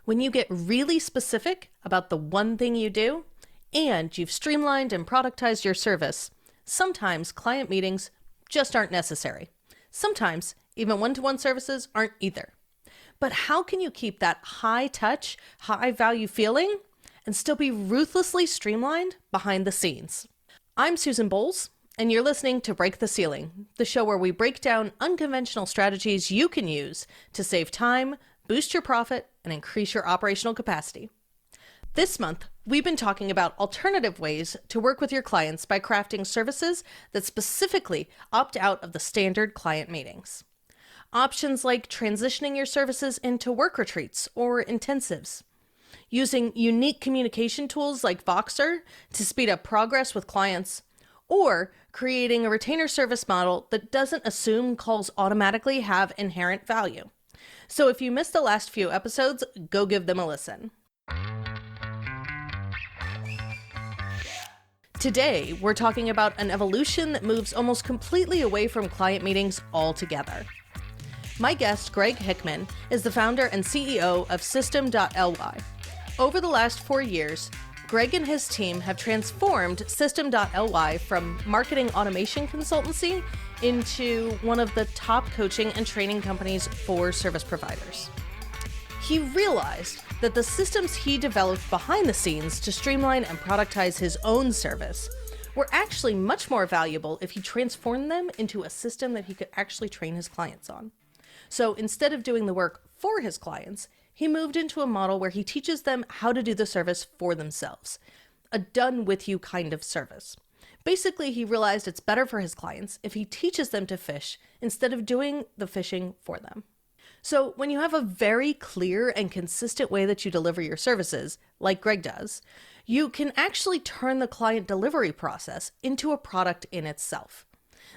When you get really specific about the one thing you do, and you've streamlined and productized your service, sometimes client meetings just aren't necessary. Sometimes even one-to-one services aren't either. But how can you keep that high touch, high value feeling and still be ruthlessly streamlined behind the scenes? I'm Susan Bowles, and you're listening to Break the Ceiling, the show where we break down unconventional strategies you can use to save time, boost your profit, and increase your operational capacity. This month, we've been talking about alternative ways to work with your clients by crafting services that specifically opt out of the standard client meetings. Options like transitioning your services into work retreats or intensives, using unique communication tools like Voxer to speed up progress with clients, or creating a retainer service model that doesn't assume calls automatically have inherent value. So if you missed the last few episodes, go give them a listen. Today, we're talking about an evolution that moves almost completely away from client meetings altogether. My guest, Greg Hickman, is the founder and CEO of System.ly. Over the last 4 years, Greg and his team have transformed System.ly from marketing automation consultancy into one of the top coaching and training companies for service providers. He realized that the systems he developed behind the scenes to streamline and productize his own service were actually much more valuable if he transformed them into a system that he could actually train his clients on. So instead of doing the work for his clients, he moved into a model where he teaches them how to do the service for themselves. A done-with-you kind of service. Basically, he realized it's better for his clients if he teaches them to fish instead of doing the fishing for them. So when you have a very clear and consistent way that you deliver your services, like Greg does, you can actually turn the client delivery process into a product in itself.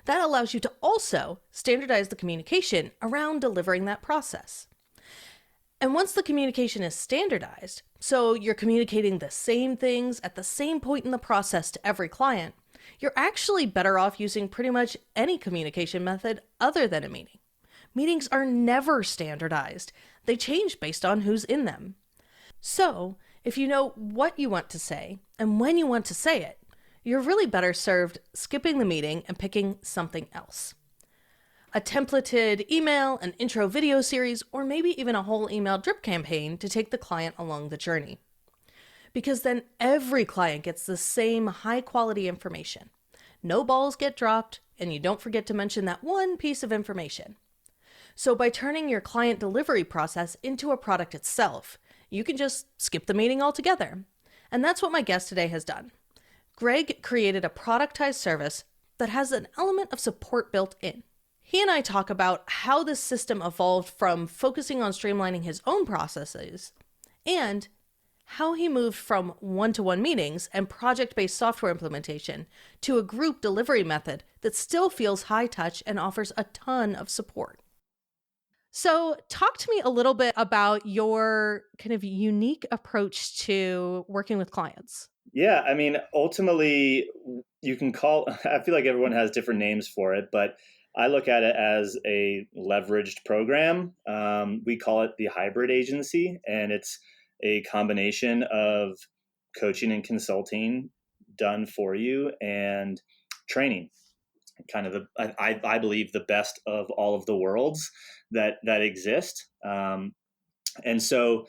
That allows you to also standardize the communication around delivering that process. And once the communication is standardized, so you're communicating the same things at the same point in the process to every client, you're actually better off using pretty much any communication method other than a meeting. Meetings are never standardized. They change based on who's in them. So, if you know what you want to say and when you want to say it, you're really better served skipping the meeting and picking something else. A templated email, an intro video series, or maybe even a whole email drip campaign to take the client along the journey. Because then every client gets the same high quality information. No balls get dropped, and you don't forget to mention that one piece of information. So by turning your client delivery process into a product itself, you can just skip the meeting altogether. And that's what my guest today has done. Greg created a productized service that has an element of support built in. He and I talk about how this system evolved from focusing on streamlining his own processes and how he moved from one-to-one meetings and project-based software implementation to a group delivery method that still feels high touch and offers a ton of support. So talk to me a little bit about your kind of unique approach to working with clients. Yeah, I mean, ultimately, you can I feel like everyone has different names for it, but I look at it as a leveraged program. We call it the hybrid agency, and it's a combination of coaching and consulting done for you and training. Kind of I believe the best of all of the worlds that exist. And so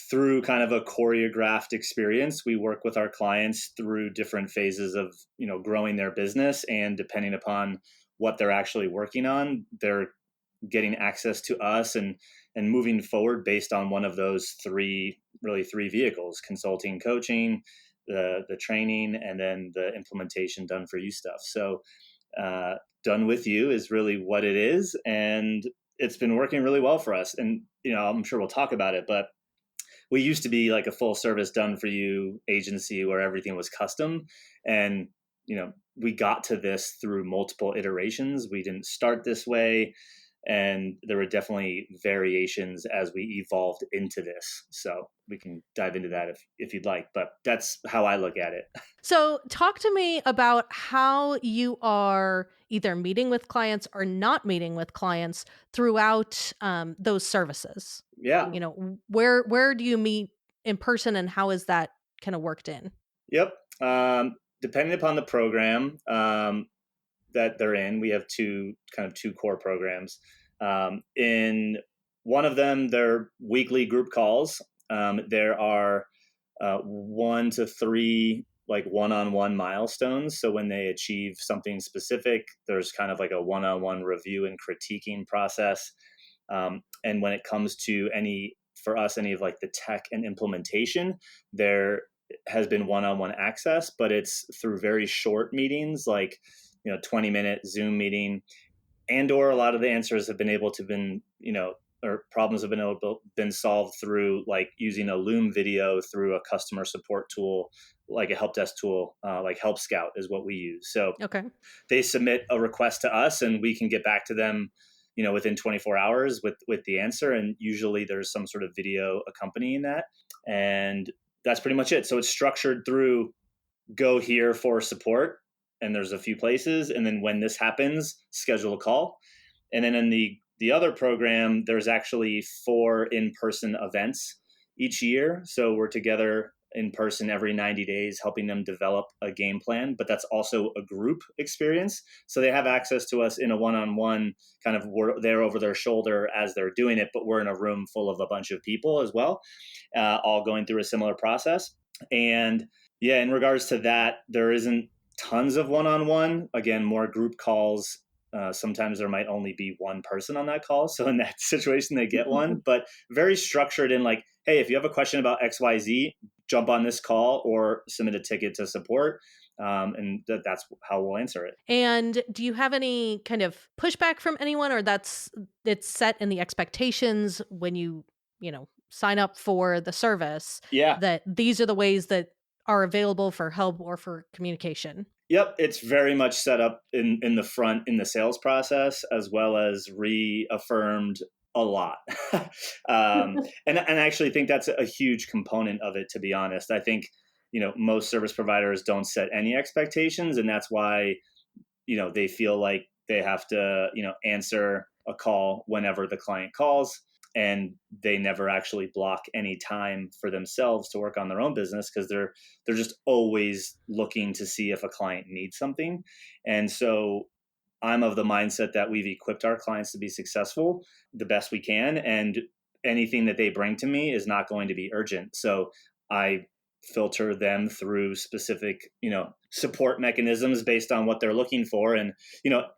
through kind of a choreographed experience, we work with our clients through different phases of, growing their business, and depending upon what they're actually working on, they're getting access to us and moving forward based on one of those three vehicles: consulting, coaching, the training, and then the implementation done for you stuff. So done with you is really what it is. And it's been working really well for us. And, I'm sure we'll talk about it, but we used to be like a full service done for you agency where everything was custom. And, we got to this through multiple iterations. We didn't start this way. And there were definitely variations as we evolved into this. So we can dive into that if you'd like, but that's how I look at it. So, talk to me about how you are either meeting with clients or not meeting with clients throughout those services. Yeah. You know, where do you meet in person, and how is that kind of worked in? Yep. Depending upon the program that they're in, we have two core programs. In one of them, they're weekly group calls. There are 1 to 3 like one-on-one milestones. So when they achieve something specific, there's kind of like a one-on-one review and critiquing process. And when it comes to for us, any of like the tech and implementation, there has been one-on-one access, but it's through very short meetings, like 20-minute Zoom meeting, or a lot of the answers have been able to or problems have been solved through like using a Loom video through a customer support tool, like a help desk tool, like Help Scout is what we use. So Okay. they submit a request to us and we can get back to them within 24 hours with the answer. And usually there's some sort of video accompanying that. And that's pretty much it. So it's structured through go here for support. And there's a few places. And then when this happens, schedule a call. And then in the other program, there's actually 4 in-person events each year. So we're together in person every 90 days, helping them develop a game plan, but that's also a group experience. So they have access to us in a one-on-one kind of, we're there over their shoulder as they're doing it, but we're in a room full of a bunch of people as well, all going through a similar process. And yeah, in regards to that, there isn't tons of one-on-one, again, more group calls. Sometimes there might only be one person on that call. So in that situation, they get one, but very structured in like, hey, if you have a question about XYZ, jump on this call or submit a ticket to support. And that's how we'll answer it. And do you have any kind of pushback from anyone, or it's set in the expectations when you sign up for the service? Yeah. That these are the ways that are available for help or for communication? Yep, it's very much set up in the front in the sales process, as well as reaffirmed a lot. And I actually think that's a huge component of it, to be honest. I think, most service providers don't set any expectations, and that's why, they feel like they have to, answer a call whenever the client calls. And they never actually block any time for themselves to work on their own business because they're just always looking to see if a client needs something. And so I'm of the mindset that we've equipped our clients to be successful the best we can, and anything that they bring to me is not going to be urgent. So I filter them through specific, support mechanisms based on what they're looking for. And,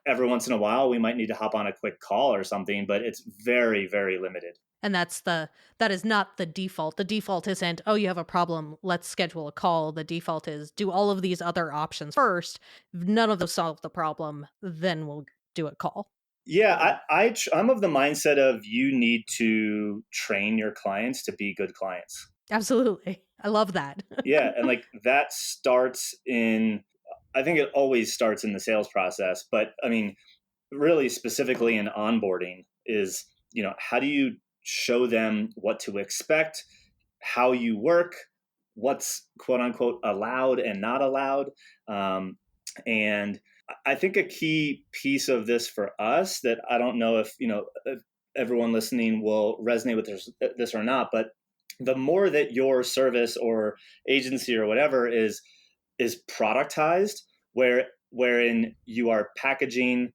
every once in a while we might need to hop on a quick call or something, but it's very, very limited. And that is not the default. The default isn't, oh, you have a problem, let's schedule a call. The default is do all of these other options first. If none of those solve the problem, then we'll do a call. Yeah, I'm of the mindset of you need to train your clients to be good clients. Absolutely. I love that. Yeah. And like that I think it always starts in the sales process, but I mean, really specifically in onboarding is, how do you show them what to expect, how you work, what's quote unquote allowed and not allowed. And I think a key piece of this for us that I don't know if everyone listening will resonate with this or not, but the more that your service or agency or whatever is productized, wherein you are packaging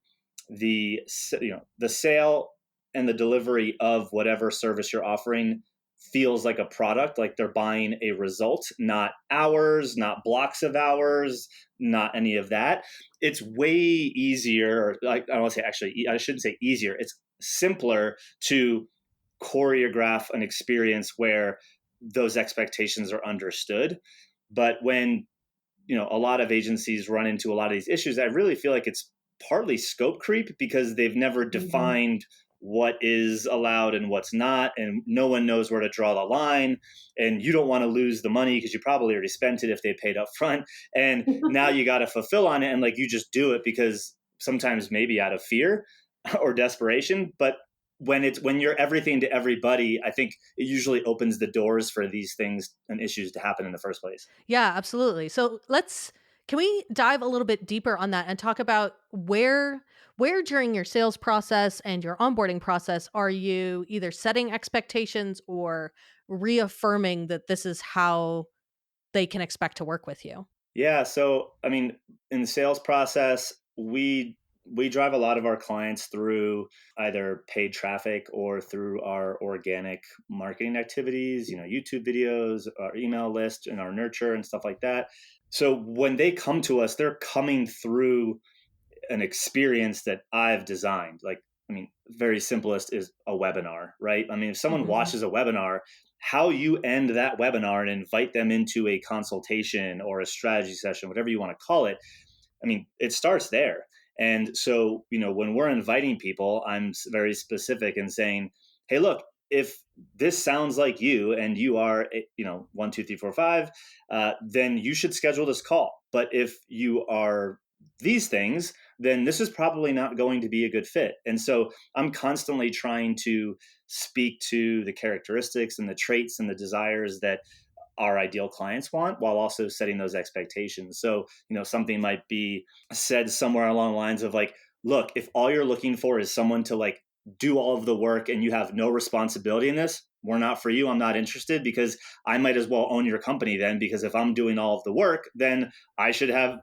the sale and the delivery of whatever service you're offering feels like a product, like they're buying a result, not hours, not blocks of hours, not any of that. It's way easier, like I don't want to say actually, I shouldn't say easier. It's simpler to choreograph an experience where those expectations are understood. But when, a lot of agencies run into a lot of these issues, I really feel like it's partly scope creep because they've never defined what is allowed and what's not, and no one knows where to draw the line, and you don't want to lose the money because you probably already spent it if they paid up front, and now you got to fulfill on it, and like you just do it because sometimes maybe out of fear, or desperation. But when you're everything to everybody, I think it usually opens the doors for these things and issues to happen in the first place. Yeah, absolutely. So can we dive a little bit deeper on that and talk about where during your sales process and your onboarding process are you either setting expectations or reaffirming that this is how they can expect to work with you? Yeah. So, I mean, in the sales process, we drive a lot of our clients through either paid traffic or through our organic marketing activities, YouTube videos, our email list, and our nurture and stuff like that. So when they come to us, they're coming through an experience that I've designed. Like, I mean, very simplest is a webinar, right? I mean, if someone Mhm. watches a webinar, how you end that webinar and invite them into a consultation or a strategy session, whatever you want to call it, I mean, it starts there. And so, when we're inviting people, I'm very specific in saying, hey, look, if this sounds like you and you are, 1, 2, 3, 4, 5, then you should schedule this call. But if you are these things, then this is probably not going to be a good fit. And so I'm constantly trying to speak to the characteristics and the traits and the desires that our ideal clients want while also setting those expectations. So, something might be said somewhere along the lines of like, look, if all you're looking for is someone to like do all of the work and you have no responsibility in this, we're not for you. I'm not interested because I might as well own your company then, because if I'm doing all of the work, then I should have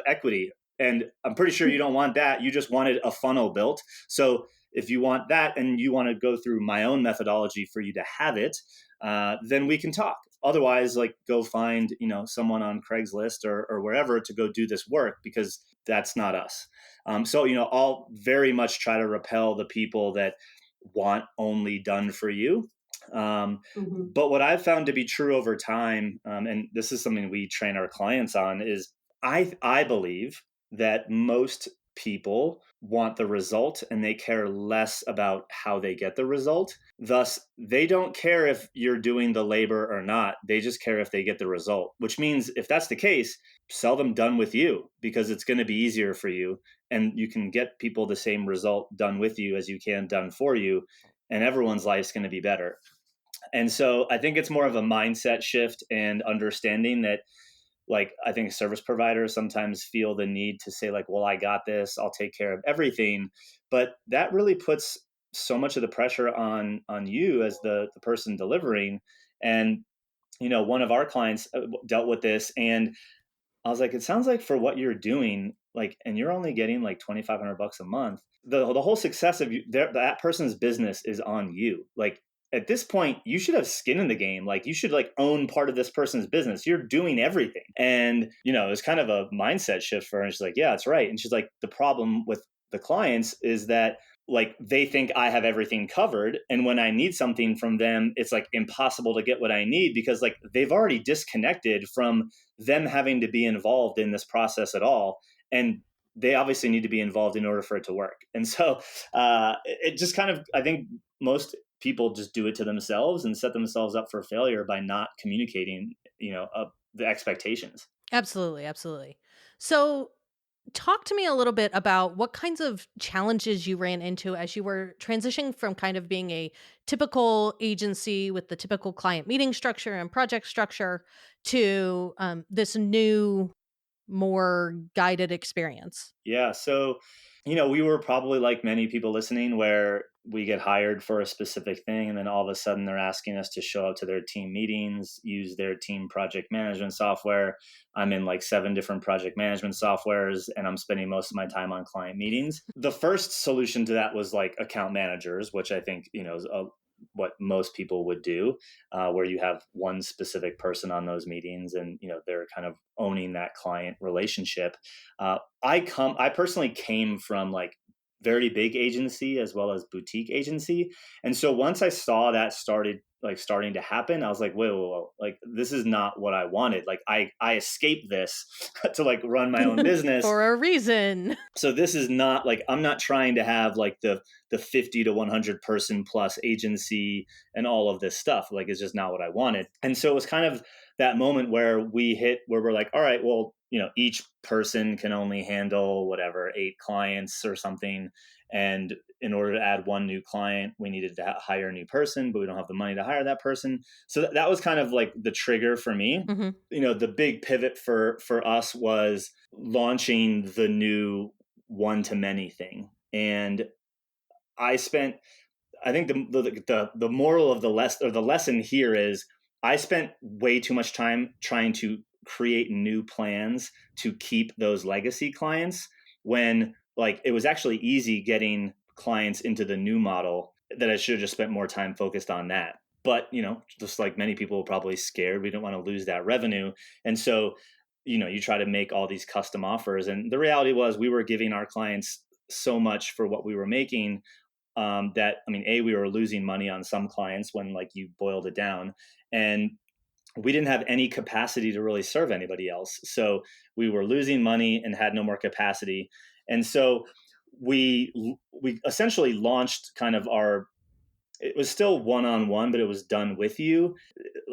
equity. And I'm pretty sure you don't want that. You just wanted a funnel built. So if you want that and you want to go through my own methodology for you to have it, then we can talk. Otherwise, like go find, someone on Craigslist or wherever to go do this work, because that's not us. So, I'll very much try to repel the people that want only done for you. But what I've found to be true over time, and this is something we train our clients on, is I believe that most people want the result and they care less about how they get the result. Thus, they don't care if you're doing the labor or not. They just care if they get the result, which means if that's the case, sell them done with you, because it's going to be easier for you and you can get people the same result done with you as you can done for you. And everyone's life's going to be better. And so I think it's more of a mindset shift and understanding that, like, I think service providers sometimes feel the need to say like, well, I got this, I'll take care of everything. But that really puts so much of the pressure on you as the person delivering. And, one of our clients dealt with this, and I was like, it sounds like for what you're doing, like, and you're only getting like $2,500 a month. The whole success of you, that person's business is on you. Like at this point, you should have skin in the game. Like you should like own part of this person's business. You're doing everything. And, it was kind of a mindset shift for her. And she's like, yeah, that's right. And she's like, the problem with the clients is that like they think I have everything covered. And when I need something from them, it's like impossible to get what I need because like they've already disconnected from them having to be involved in this process at all. And they obviously need to be involved in order for it to work. And so it just kind of, I think most people just do it to themselves and set themselves up for failure by not communicating, the expectations. Absolutely, absolutely. So, talk to me a little bit about what kinds of challenges you ran into as you were transitioning from kind of being a typical agency with the typical client meeting structure and project structure to this new, more guided experience. Yeah. So, we were probably like many people listening where we get hired for a specific thing. And then all of a sudden they're asking us to show up to their team meetings, use their team project management software. I'm in like 7 different project management softwares and I'm spending most of my time on client meetings. The first solution to that was like account managers, which I think, is what most people would do, where you have one specific person on those meetings and they're kind of owning that client relationship. I personally came from like very big agency as well as boutique agency, and so once I saw that starting to happen, I was like, whoa, like this is not what I wanted. Like I escaped this to like run my own business. For a reason. So this is not like, I'm not trying to have like the 50 to 100 person plus agency and all of this stuff. Like it's just not what I wanted. And so it was kind of that moment where we're like, all right, well, each person can only handle whatever 8 clients or something. And in order to add one new client, we needed to hire a new person, but we don't have the money to hire that person. So that was kind of like the trigger for me. The big pivot for us was launching the new one-to-many thing. And I think the moral of the lesson here is I spent way too much time trying to create new plans to keep those legacy clients when like it was actually easy getting clients into the new model, that I should have just spent more time focused on that. But, just like many people were probably scared, we didn't want to lose that revenue. And so, you try to make all these custom offers. And the reality was we were giving our clients so much for what we were making that, we were losing money on some clients when like you boiled it down, and we didn't have any capacity to really serve anybody else. So we were losing money and had no more capacity. And so we essentially launched kind of it was still one-on-one, but it was done with you,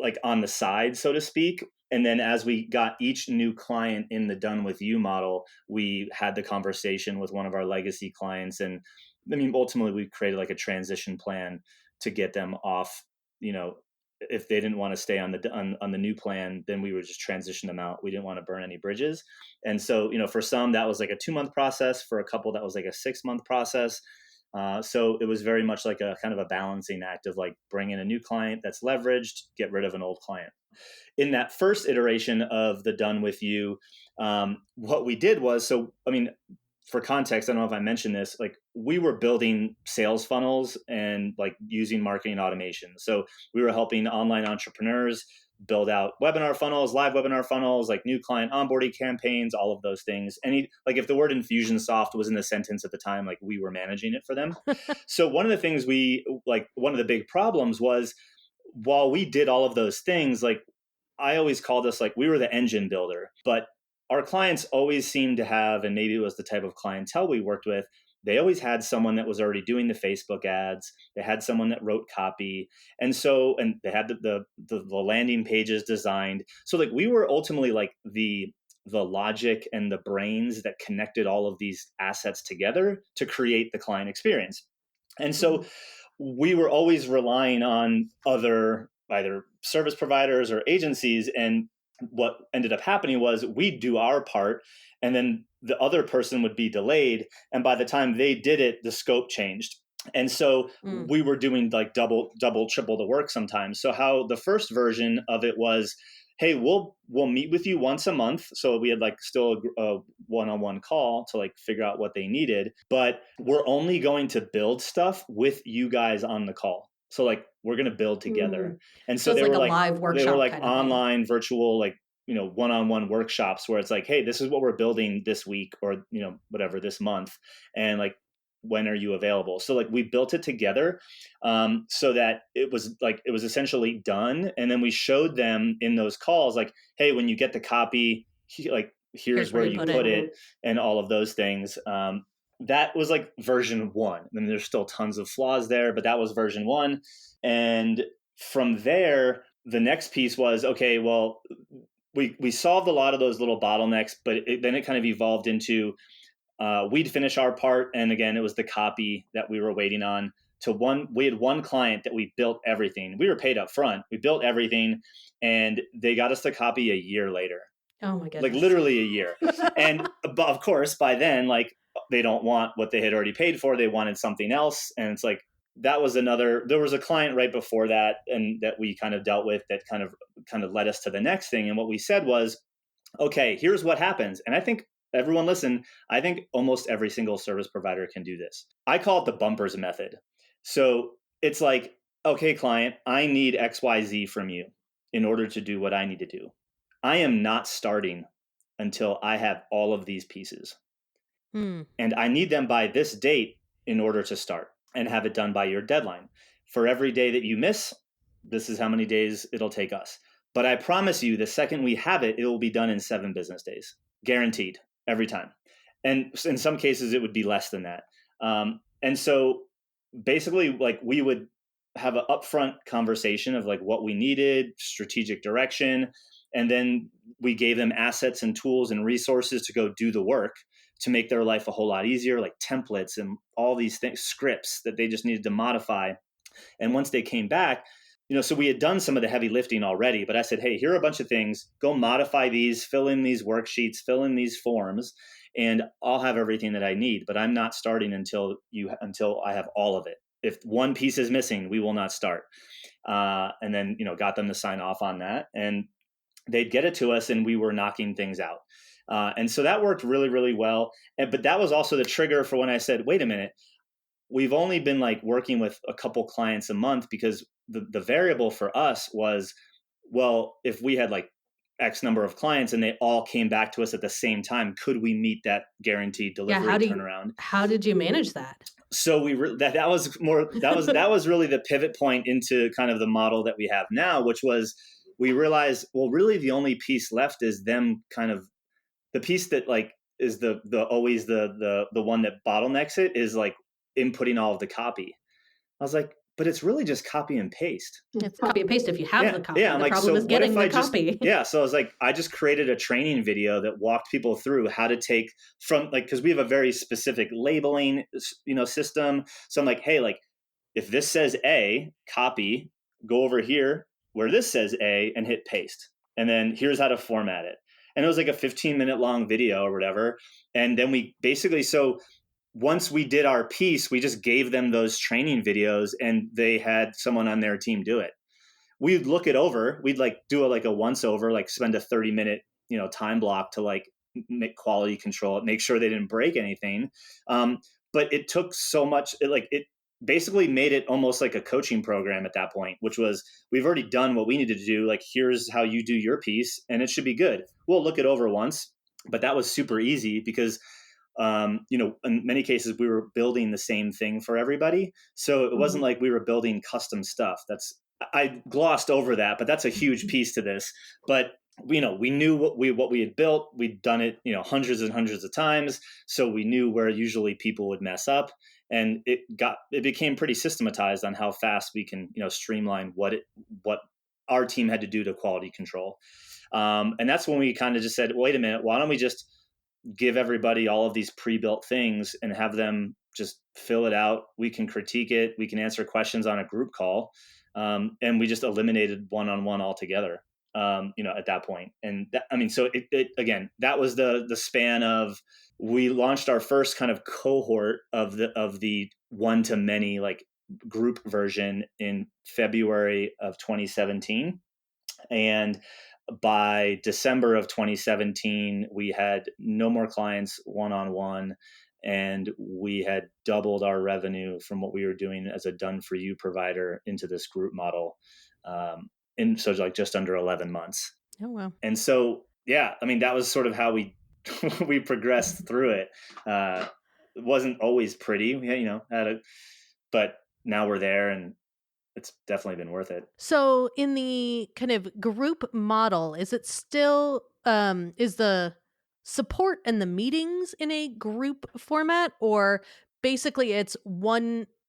like on the side, so to speak. And then as we got each new client in the done with you model, we had the conversation with one of our legacy clients. And ultimately we created like a transition plan to get them off, if they didn't want to stay on the new plan, then we would just transition them out. We didn't want to burn any bridges. And so, for some, that was like a 2-month process. For a couple, that was like a 6-month process. So it was very much like a kind of a balancing act of like bring in a new client that's leveraged, get rid of an old client. In that first iteration of the done with you, what we did was, for context, I don't know if I mentioned this, like we were building sales funnels and like using marketing automation. So we were helping online entrepreneurs build out webinar funnels, live webinar funnels, like new client onboarding campaigns, all of those things. Like if the word Infusionsoft was in the sentence at the time, like we were managing it for them. So one of the things one of the big problems was while we did all of those things, like I always called us like we were the engine builder, but our clients always seemed to have, and maybe it was the type of clientele we worked with, they always had someone that was already doing the Facebook ads. They had someone that wrote copy. And they had the landing pages designed. So like we were ultimately like the logic and the brains that connected all of these assets together to create the client experience. And so we were always relying on other either service providers or agencies. And what ended up happening was we'd do our part and then the other person would be delayed. And by the time they did it, the scope changed. And so we were doing like double, triple the work sometimes. So how the first version of it was, hey, we'll meet with you once a month. So we had like still a one-on-one call to like figure out what they needed, but we're only going to build stuff with you guys on the call. So like we're going to build together. And so it's they like were a like live workshop, they were like kind of online virtual, like, one-on-one workshops where it's like, hey, this is what we're building this week or, whatever this month. And like, when are you available? So like we built it together so that it was essentially done. And then we showed them in those calls, like, hey, when you get the copy, here's where you put it and all of those things. That was like version 1. There's still tons of flaws there, but that was version 1. And from there, the next piece was, okay, well, we solved a lot of those little bottlenecks, but then it kind of evolved into we'd finish our part. And again, it was the copy that we were waiting on. We had one client that we built everything. We were paid up front. We built everything and they got us the copy a year later. Oh my goodness. Like literally a year. And but of course, by then, like they don't want what they had already paid for. They wanted something else. And it's like, there was a client right before that and that we kind of dealt with that kind of led us to the next thing. And what we said was, okay, here's what happens. And I think everyone listen, I think almost every single service provider can do this. I call it the bumpers method. So it's like, okay, client, I need XYZ from you in order to do what I need to do. I am not starting until I have all of these pieces. And I need them by this date in order to start and have it done by your deadline. For every day that you miss, this is how many days it'll take us. But I promise you, the second we have it, it will be done in 7 business days, guaranteed, every time. And in some cases, it would be less than that. And so basically, like we would have an upfront conversation of like what we needed, strategic direction, and then we gave them assets and tools and resources to go do the work. to make their life a whole lot easier, like templates and all these things, scripts that they just needed to modify. And once they came back, so we had done some of the heavy lifting already, but I said, hey, here are a bunch of things, go modify these, fill in these worksheets, fill in these forms, and I'll have everything that I need, but I'm not starting until I have all of it. If one piece is missing, we will not start. And then, got them to sign off on that, and they'd get it to us, and we were knocking things out. And so that worked really, really well. But that was also the trigger for when I said, wait a minute, we've only been like working with a couple clients a month, because the variable for us was, well, if we had like X number of clients and they all came back to us at the same time, could we meet that guaranteed delivery turnaround? How did you manage that? So that was really the pivot point into kind of the model that we have now, which was, we realized, well, really the only piece left is them kind of, the piece that like is the always the one that bottlenecks it is like inputting all of the copy. I was like, but it's really just copy and paste. It's copy and paste if you have the copy. Yeah, the problem is getting the copy. So I was like, I just created a training video that walked people through how to take from, like, because we have a very specific labeling, system. So I'm like, hey, like, if this says A, copy, go over here where this says A and hit paste. And then here's how to format it. And it was like a 15-minute long video or whatever. And then we basically, so once we did our piece, we just gave them those training videos, and they had someone on their team do it. We'd look it over. We'd like do a once over, like spend a 30-minute, time block to like make quality control, make sure they didn't break anything. But it took so much, it basically made it almost like a coaching program at that point, which was, we've already done what we needed to do. Like, here's how you do your piece, and it should be good. We'll look it over once, but that was super easy because in many cases we were building the same thing for everybody. So it wasn't like we were building custom stuff. I glossed over that, but that's a huge piece to this. But we knew what we had built. We'd done it, hundreds and hundreds of times. So we knew where usually people would mess up, and it became pretty systematized on how fast we can, streamline what our team had to do to quality control. And that's when we kind of just said, wait a minute, why don't we just give everybody all of these pre-built things and have them just fill it out. We can critique it. We can answer questions on a group call. And we just eliminated one-on-one altogether, at that point. And so it again, that was the span of, we launched our first kind of cohort of the one-to-many like group version in February of 2017. And by December of 2017, we had no more clients one-on-one, and we had doubled our revenue from what we were doing as a done-for-you provider into this group model. So like just under 11 months. Oh, wow. And so, yeah, that was sort of how we we progressed through it. It wasn't always pretty. We but now we're there, and it's definitely been worth it. So in the kind of group model, is it still, is the support and the meetings in a group format, or basically it's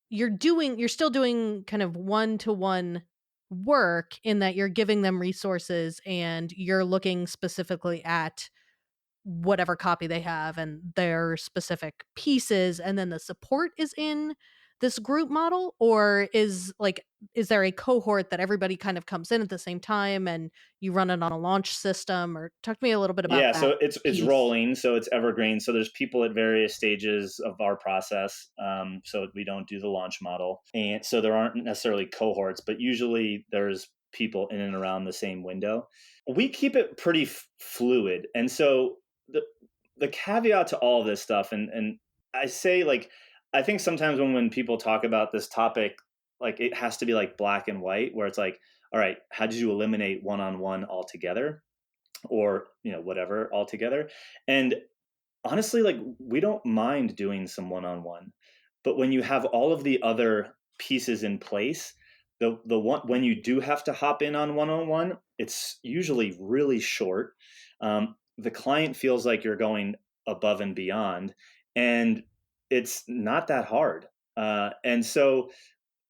you're still doing kind of one-to-one work in that you're giving them resources and you're looking specifically at whatever copy they have and their specific pieces, and then the support is in this group model? Or is there a cohort that everybody kind of comes in at the same time and you run it on a launch system? Or talk to me a little bit about that. So it's rolling, so it's evergreen. So there's people at various stages of our process. So we don't do the launch model, and so there aren't necessarily cohorts, but usually there's people in and around the same window. We keep it pretty fluid, and so the caveat to all of this stuff, and I say, like, I think sometimes when people talk about this topic, like, it has to be like black and white, where it's like, all right, how did you eliminate one-on-one altogether, or whatever altogether? And honestly, like, we don't mind doing some one-on-one, but when you have all of the other pieces in place, the one, when you do have to hop in on one-on-one, it's usually really short. The client feels like you're going above and beyond, and it's not that hard. And so,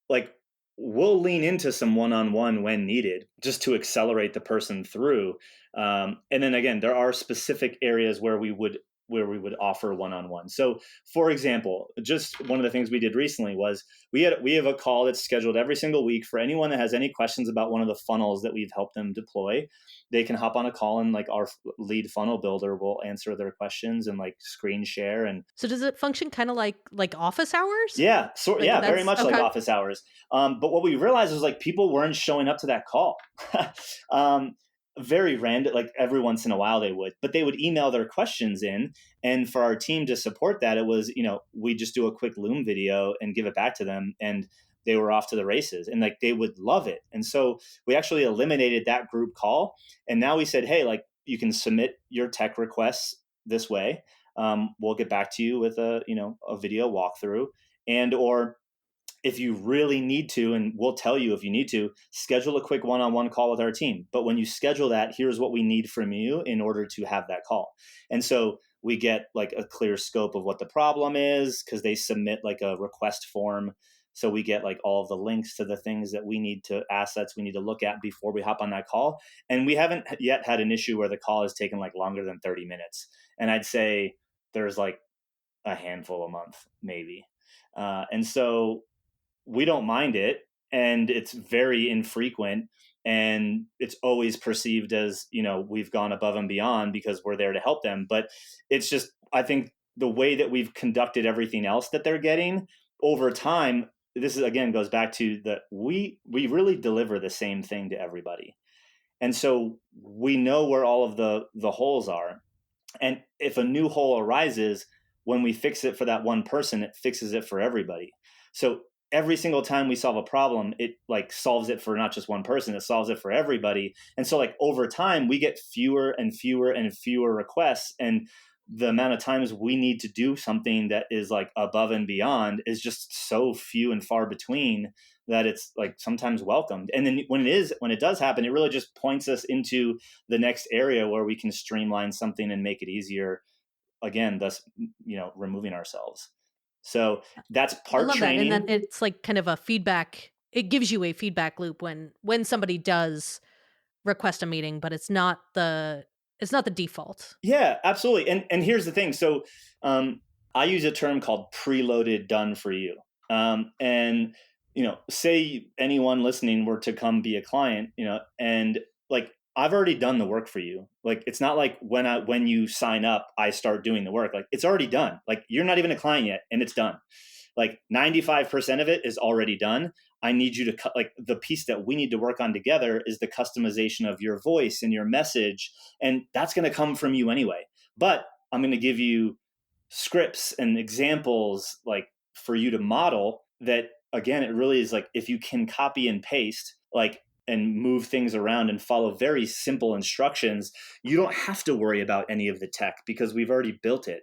like, we'll lean into some one-on-one when needed, just to accelerate the person through. And then again, there are specific areas where we would where we would offer one-on-one. So for example, just one of the things we did recently was we have a call that's scheduled every single week for anyone that has any questions about one of the funnels that we've helped them deploy. They can hop on a call and like our lead funnel builder will answer their questions and like screen share. And so does it function kind of like office hours? Yeah. So like yeah, very much like office hours. But what we realized was like people weren't showing up to that call. Very random, like every once in a while they would, but they would email their questions in. And for our team to support that, it was, we just do a quick Loom video and give it back to them. And they were off to the races and like they would love it. And so we actually eliminated that group call. And now we said, hey, like you can submit your tech requests this way. We'll get back to you with a video walkthrough, and or if you really need to, and we'll tell you if you need to, schedule a quick one-on-one call with our team. But when you schedule that, here's what we need from you in order to have that call. And so we get like a clear scope of what the problem is because they submit like a request form. So we get like all of the links to the things that we need to, assets we need to look at before we hop on that call. And we haven't yet had an issue where the call has taken like longer than 30 minutes. And I'd say there's like a handful a month, maybe. And so we don't mind it, and it's very infrequent, and it's always perceived as, we've gone above and beyond because we're there to help them. But it's just, I think the way that we've conducted everything else that they're getting over time, this is again goes back to that we really deliver the same thing to everybody. And so we know where all of the holes are. And if a new hole arises, when we fix it for that one person, it fixes it for everybody. So every single time we solve a problem, it like solves it for not just one person, it solves it for everybody. And so like over time, we get fewer and fewer and fewer requests. And the amount of times we need to do something that is like above and beyond is just so few and far between that it's like sometimes welcomed. And then when it does happen, it really just points us into the next area where we can streamline something and make it easier. Again, thus, removing ourselves. So that's part I love training. That. And then it's like kind of a feedback. It gives you a feedback loop when somebody does request a meeting, but it's not the default. Yeah, absolutely. And here's the thing. So I use a term called preloaded done for you. And say anyone listening were to come be a client, and like I've already done the work for you. Like it's not like when you sign up, I start doing the work. Like it's already done. Like you're not even a client yet, and it's done. Like 95% of it is already done. I need you to cut, like the piece that we need to work on together is the customization of your voice and your message. And that's going to come from you anyway. But I'm going to give you scripts and examples like for you to model that. Again, it really is like if you can copy and paste, like, and move things around and follow very simple instructions, you don't have to worry about any of the tech because we've already built it.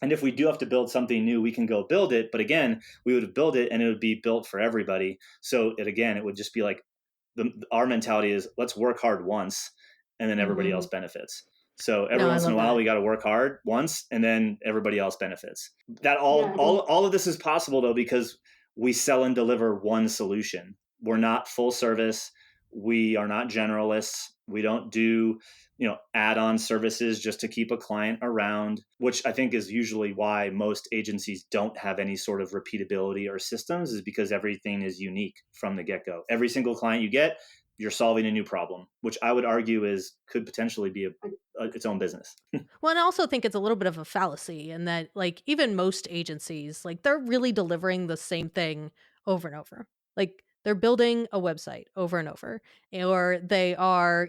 And if we do have to build something new, we can go build it. But again, we would have built it and it would be built for everybody. So it would just be like our mentality is let's work hard once and then everybody else benefits. So every once in a while, we got to work hard once and then everybody else benefits. That all of this is possible though, because we sell and deliver one solution. We're not full service. We are not generalists. We don't do, add-on services just to keep a client around, which I think is usually why most agencies don't have any sort of repeatability or systems, is because everything is unique from the get-go. Every single client you get, you're solving a new problem, which I would argue could potentially be its own business. Well, and I also think it's a little bit of a fallacy in that, like, even most agencies, like, they're really delivering the same thing over and over. Like, they're building a website over and over, or they are,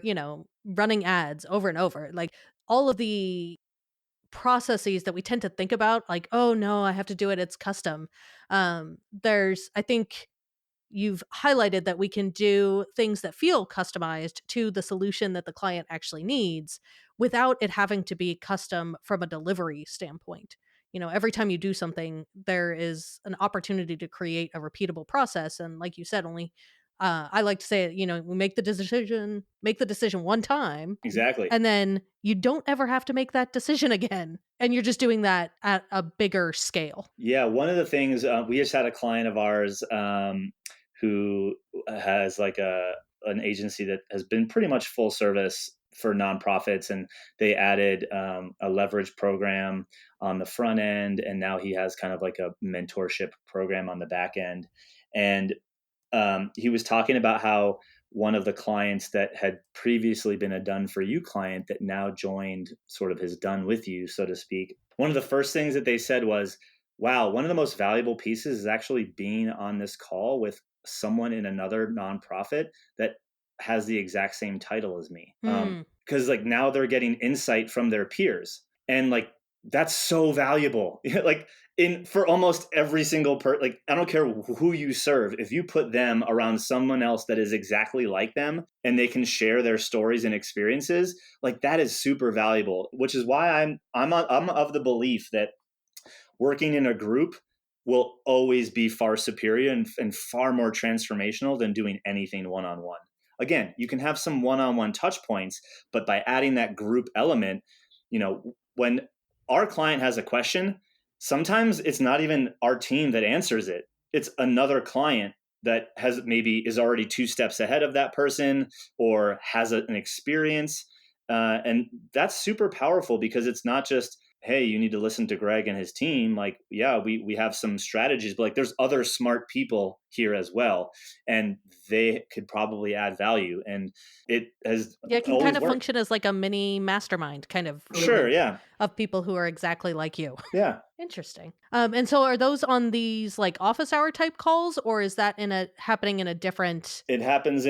running ads over and over. Like, all of the processes that we tend to think about, like, oh no, I have to do it, it's custom. I think you've highlighted that we can do things that feel customized to the solution that the client actually needs without it having to be custom from a delivery standpoint. Every time you do something, there is an opportunity to create a repeatable process. And like you said, only I like to say, we make the decision one time. Exactly. And then you don't ever have to make that decision again. And you're just doing that at a bigger scale. Yeah. One of the things, we just had a client of ours who has like an agency that has been pretty much full service for nonprofits, and they added a leverage program on the front end, and now he has kind of like a mentorship program on the back end. And he was talking about how one of the clients that had previously been a done for you client that now joined sort of his done with you, so to speak. One of the first things that they said was, wow, one of the most valuable pieces is actually being on this call with someone in another nonprofit that has the exact same title as me. Because like now they're getting insight from their peers. And like, that's so valuable. Like for almost every single like, I don't care who you serve. If you put them around someone else that is exactly like them and they can share their stories and experiences, like that is super valuable, which is why I'm of the belief that working in a group will always be far superior and far more transformational than doing anything one-on-one. Again, you can have some one-on-one touch points, but by adding that group element, when our client has a question, sometimes it's not even our team that answers it. It's another client that is already 2 steps ahead of that person or has an experience. And that's super powerful because it's not just, hey, you need to listen to Greg and his team. Like, yeah, we have some strategies, but like there's other smart people here as well. And they could probably add value. And it can kind of function as like a mini mastermind kind of group. Sure, yeah. Of people who are exactly like you. Yeah. Interesting. And so are those on these like office hour type calls, or is that happening in a different? It happens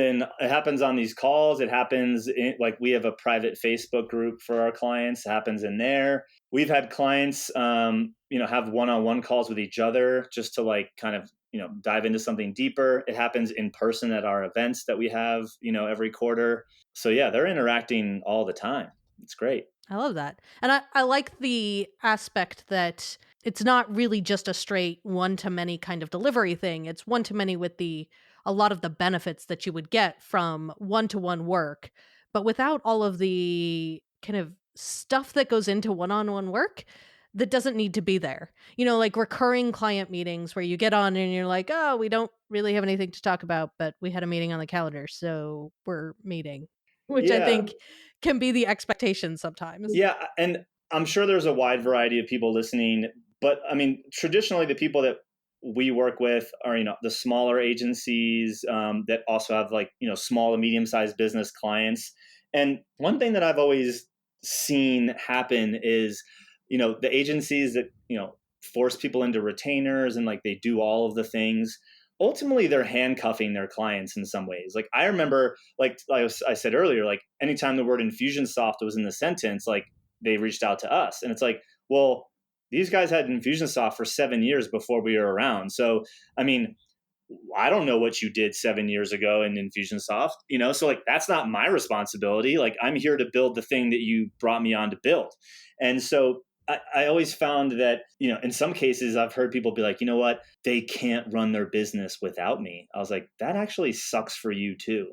on these calls. It happens like we have a private Facebook group for our clients. It happens in there. We've had clients, have one-on-one calls with each other just to like kind of, dive into something deeper. It happens in person at our events that we have, every quarter. So yeah, they're interacting all the time. It's great. I love that. And I like the aspect that it's not really just a straight one-to-many kind of delivery thing. It's one-to-many with a lot of the benefits that you would get from one-to-one work, but without all of the kind of stuff that goes into one-on-one work that doesn't need to be there. Like recurring client meetings where you get on and you're like, oh, we don't really have anything to talk about, but we had a meeting on the calendar, so we're meeting. Which I think can be the expectation sometimes. Yeah. And I'm sure there's a wide variety of people listening, but I mean, traditionally the people that we work with are, the smaller agencies that also have like, small and medium-sized business clients. And one thing that I've always seen happen is, the agencies that, force people into retainers and like they do all of the things. Ultimately, they're handcuffing their clients in some ways. Like I remember, like I said earlier, like anytime the word Infusionsoft was in the sentence, like they reached out to us. And it's like, well, these guys had Infusionsoft for 7 years before we were around. So, I mean, I don't know what you did 7 years ago in Infusionsoft, so like that's not my responsibility. Like I'm here to build the thing that you brought me on to build. And so I always found that, in some cases I've heard people be like, you know what, they can't run their business without me. I was like, that actually sucks for you too.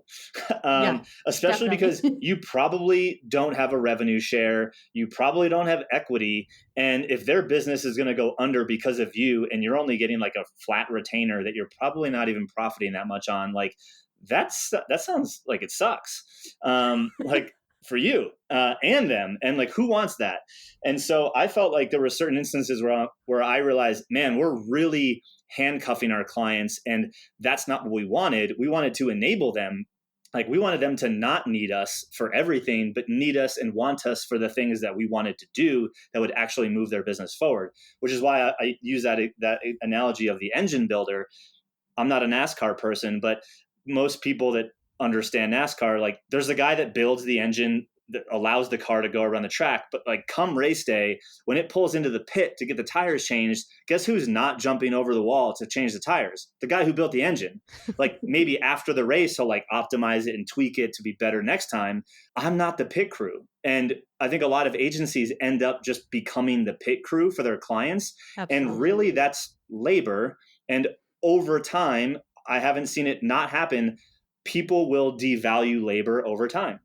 Especially definitely. Because you probably don't have a revenue share. You probably don't have equity. And if their business is going to go under because of you and you're only getting like a flat retainer that you're probably not even profiting that much on, like that sounds like it sucks. Like for you and them, and like who wants that? And so I felt like there were certain instances where I realized, man, we're really handcuffing our clients, and that's not what we wanted. We wanted to enable them. Like we wanted them to not need us for everything, but need us and want us for the things that we wanted to do that would actually move their business forward, which is why I use that analogy of the engine builder. I'm not a NASCAR person, but most people that understand NASCAR, like there's a guy that builds the engine that allows the car to go around the track. But like come race day, when it pulls into the pit to get the tires changed, guess who's not jumping over the wall to change the tires? The guy who built the engine. Like maybe after the race, he'll like optimize it and tweak it to be better next time. I'm not the pit crew. And I think a lot of agencies end up just becoming the pit crew for their clients. Absolutely. And really that's labor. And over time, I haven't seen it not happen. People will devalue labor over time.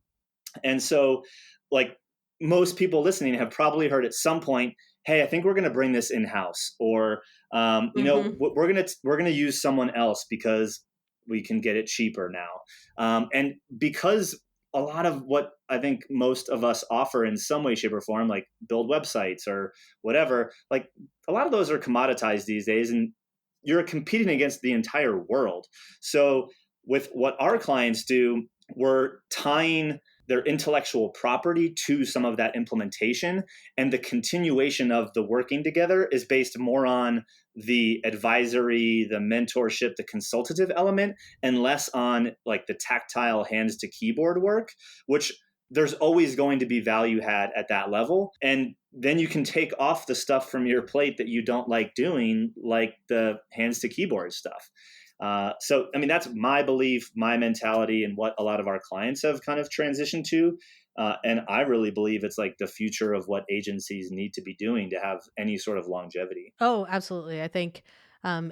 And so like most people listening have probably heard at some point, hey, I think we're going to bring this in-house, or, we're going to use someone else because we can get it cheaper now. And because a lot of what I think most of us offer in some way, shape, or form, like build websites or whatever, like a lot of those are commoditized these days, and you're competing against the entire world. So with what our clients do, we're tying their intellectual property to some of that implementation, and the continuation of the working together is based more on the advisory, the mentorship, the consultative element, and less on like the tactile hands to keyboard work, which there's always going to be value had at that level. And then you can take off the stuff from your plate that you don't like doing, like the hands to keyboard stuff. So, I mean, that's my belief, my mentality, and what a lot of our clients have kind of transitioned to. And I really believe it's like the future of what agencies need to be doing to have any sort of longevity. Oh, absolutely. I think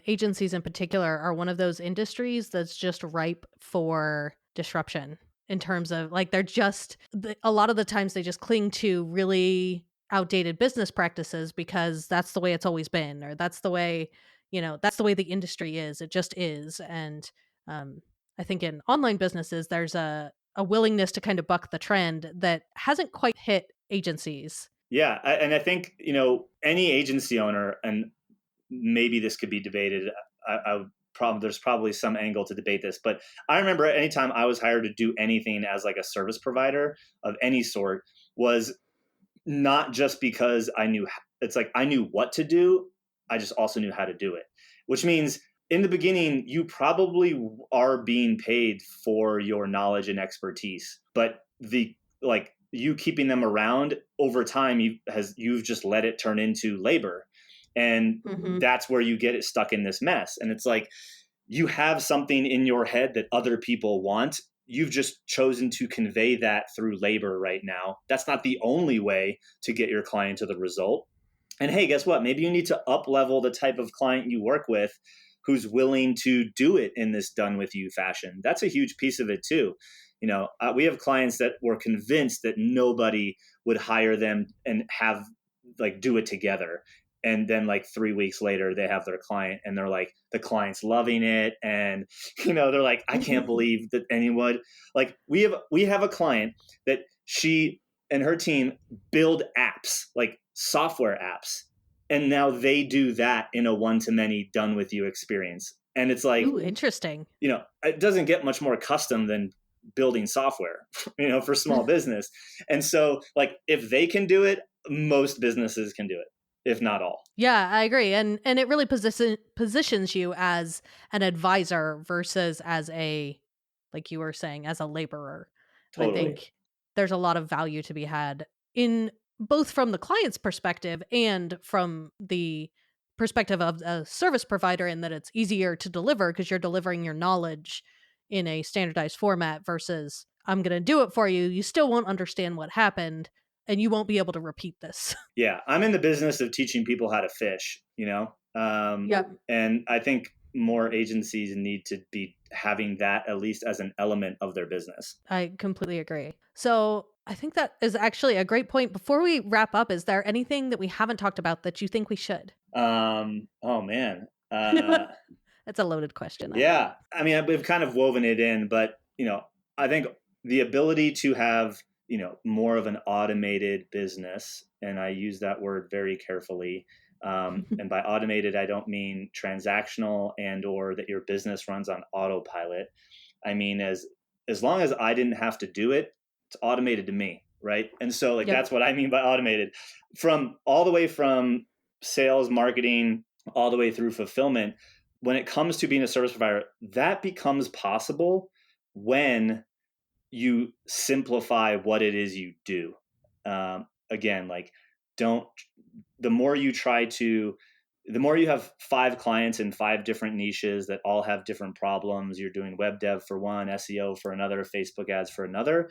agencies in particular are one of those industries that's just ripe for disruption in terms of like a lot of the times they just cling to really outdated business practices because that's the way it's always been, or that's the way, that's the way the industry is. It just is. And I think in online businesses, there's a willingness to kind of buck the trend that hasn't quite hit agencies. Yeah. And I think, any agency owner, and maybe this could be debated. There's probably some angle to debate this, but I remember anytime I was hired to do anything as like a service provider of any sort was not just because I knew what to do. I just also knew how to do it, which means in the beginning, you probably are being paid for your knowledge and expertise, but you keeping them around over time, you've just let it turn into labor. And that's where you get it stuck in this mess. And it's like, you have something in your head that other people want. You've just chosen to convey that through labor right now. That's not the only way to get your client to the result. And hey, guess what? Maybe you need to up level the type of client you work with who's willing to do it in this done with you fashion. That's a huge piece of it too. We have clients that were convinced that nobody would hire them and have do it together. And then 3 weeks later, they have their client and they're like, the client's loving it. And, they're like, I can't believe that anyone, we have a client that she and her team build apps, like software apps. And now they do that in a one-to-many done with you experience. And it's like, ooh, interesting. It doesn't get much more custom than building software, for small business. And so if they can do it, most businesses can do it, if not all. Yeah, I agree. And it really positions you as an advisor versus as like you were saying, as a laborer. Totally. I think there's a lot of value to be had in both from the client's perspective and from the perspective of a service provider, in that it's easier to deliver because you're delivering your knowledge in a standardized format versus I'm going to do it for you. You still won't understand what happened and you won't be able to repeat this. Yeah. I'm in the business of teaching people how to fish, And I think more agencies need to be having that at least as an element of their business. I completely agree. So I think that is actually a great point. Before we wrap up, is there anything that we haven't talked about that you think we should? Oh man. That's a loaded question. Yeah. I mean, we've kind of woven it in, but, I think the ability to have, more of an automated business, and I use that word very carefully. And by automated, I don't mean transactional or that your business runs on autopilot. I mean, as long as I didn't have to do it, it's automated to me. Right. And so That's what I mean by automated, all the way from sales, marketing, all the way through fulfillment. When it comes to being a service provider, that becomes possible when you simplify what it is you do. Again, the more you have 5 clients in 5 different niches that all have different problems. You're doing web dev for one, SEO for another, Facebook ads for another.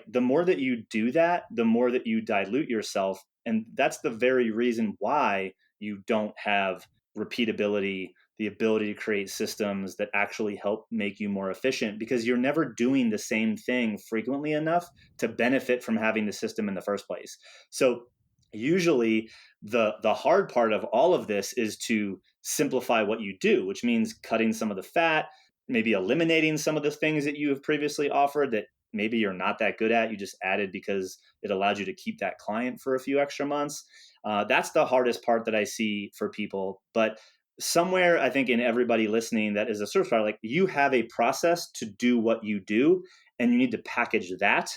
The more that you do that, the more that you dilute yourself. And that's the very reason why you don't have repeatability, the ability to create systems that actually help make you more efficient, because you're never doing the same thing frequently enough to benefit from having the system in the first place. So usually the hard part of all of this is to simplify what you do, which means cutting some of the fat, maybe eliminating some of the things that you have previously offered that maybe you're not that good at, you just added because it allowed you to keep that client for a few extra months. That's the hardest part that I see for people. But somewhere, I think in everybody listening that is a service provider, like you have a process to do what you do, and you need to package that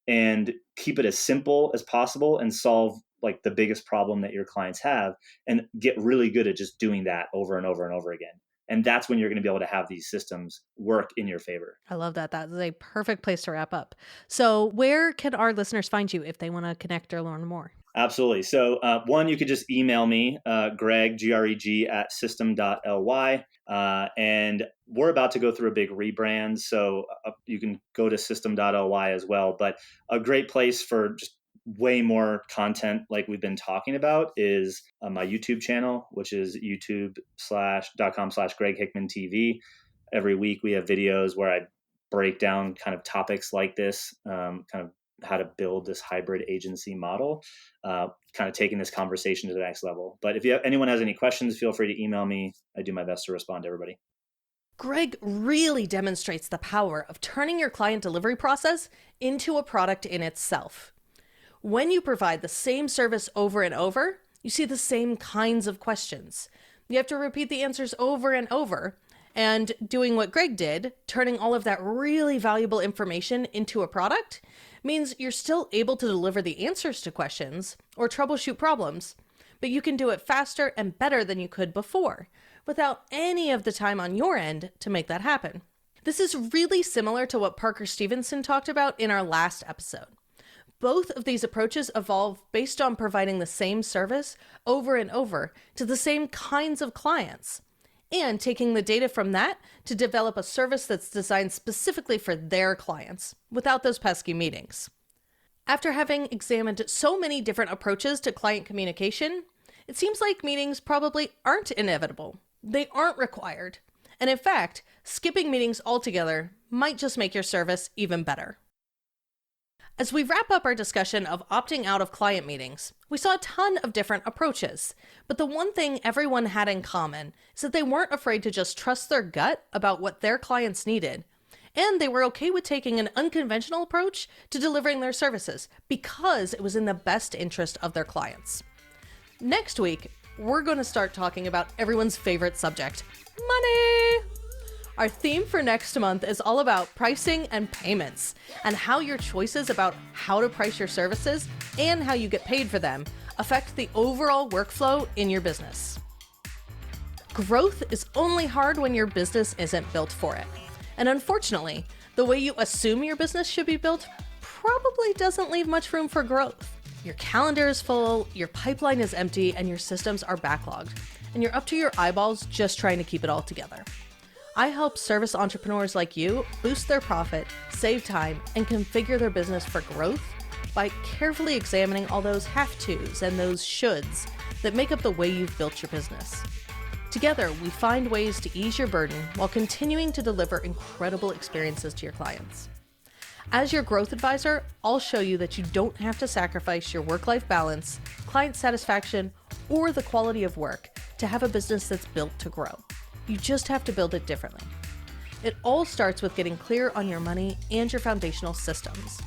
and keep it as simple as possible and solve like the biggest problem that your clients have, and get really good at just doing that over and over and over again. And that's when you're going to be able to have these systems work in your favor. I love that. That is a perfect place to wrap up. So where can our listeners find you if they want to connect or learn more? Absolutely. So one, you could just email me, Greg, Greg at system.ly. And we're about to go through a big rebrand. So you can go to system.ly as well. But a great place for just way more content like we've been talking about is my YouTube channel, which is youtube.com/Greg Hickman TV. Every week we have videos where I break down kind of topics like this, kind of how to build this hybrid agency model, kind of taking this conversation to the next level. But if anyone has any questions, feel free to email me. I do my best to respond to everybody. Greg really demonstrates the power of turning your client delivery process into a product in itself. When you provide the same service over and over, you see the same kinds of questions. You have to repeat the answers over and over. And doing what Greg did, turning all of that really valuable information into a product, means you're still able to deliver the answers to questions or troubleshoot problems, but you can do it faster and better than you could before, without any of the time on your end to make that happen. This is really similar to what Parker Stevenson talked about in our last episode. Both of these approaches evolve based on providing the same service over and over to the same kinds of clients, and taking the data from that to develop a service that's designed specifically for their clients, without those pesky meetings. After having examined so many different approaches to client communication, it seems like meetings probably aren't inevitable. They aren't required. And in fact, skipping meetings altogether might just make your service even better. As we wrap up our discussion of opting out of client meetings, we saw a ton of different approaches, but the one thing everyone had in common is that they weren't afraid to just trust their gut about what their clients needed, and they were okay with taking an unconventional approach to delivering their services because it was in the best interest of their clients. Next week, we're going to start talking about everyone's favorite subject, money! Our theme for next month is all about pricing and payments, and how your choices about how to price your services and how you get paid for them affect the overall workflow in your business. Growth is only hard when your business isn't built for it. And unfortunately, the way you assume your business should be built probably doesn't leave much room for growth. Your calendar is full, your pipeline is empty, and your systems are backlogged, and you're up to your eyeballs just trying to keep it all together. I help service entrepreneurs like you boost their profit, save time, and configure their business for growth by carefully examining all those have-tos and those shoulds that make up the way you've built your business. Together, we find ways to ease your burden while continuing to deliver incredible experiences to your clients. As your growth advisor, I'll show you that you don't have to sacrifice your work-life balance, client satisfaction, or the quality of work to have a business that's built to grow. You just have to build it differently. It all starts with getting clear on your money and your foundational systems.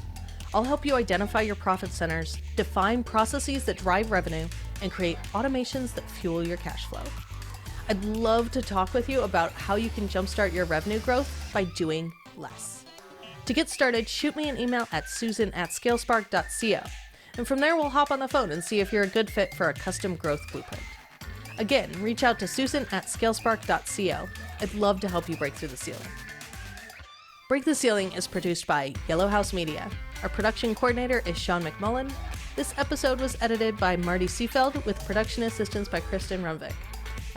I'll help you identify your profit centers, define processes that drive revenue, and create automations that fuel your cash flow. I'd love to talk with you about how you can jumpstart your revenue growth by doing less. To get started, shoot me an email at susan@scalespark.co. And from there, we'll hop on the phone and see if you're a good fit for a custom growth blueprint. Again, reach out to susan@scalespark.co. I'd love to help you break through the ceiling. Break the Ceiling is produced by Yellow House Media. Our production coordinator is Sean McMullen. This episode was edited by Marty Seafeld with production assistance by Kristen Rumvik.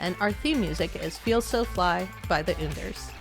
And our theme music is Feel So Fly by the Unders.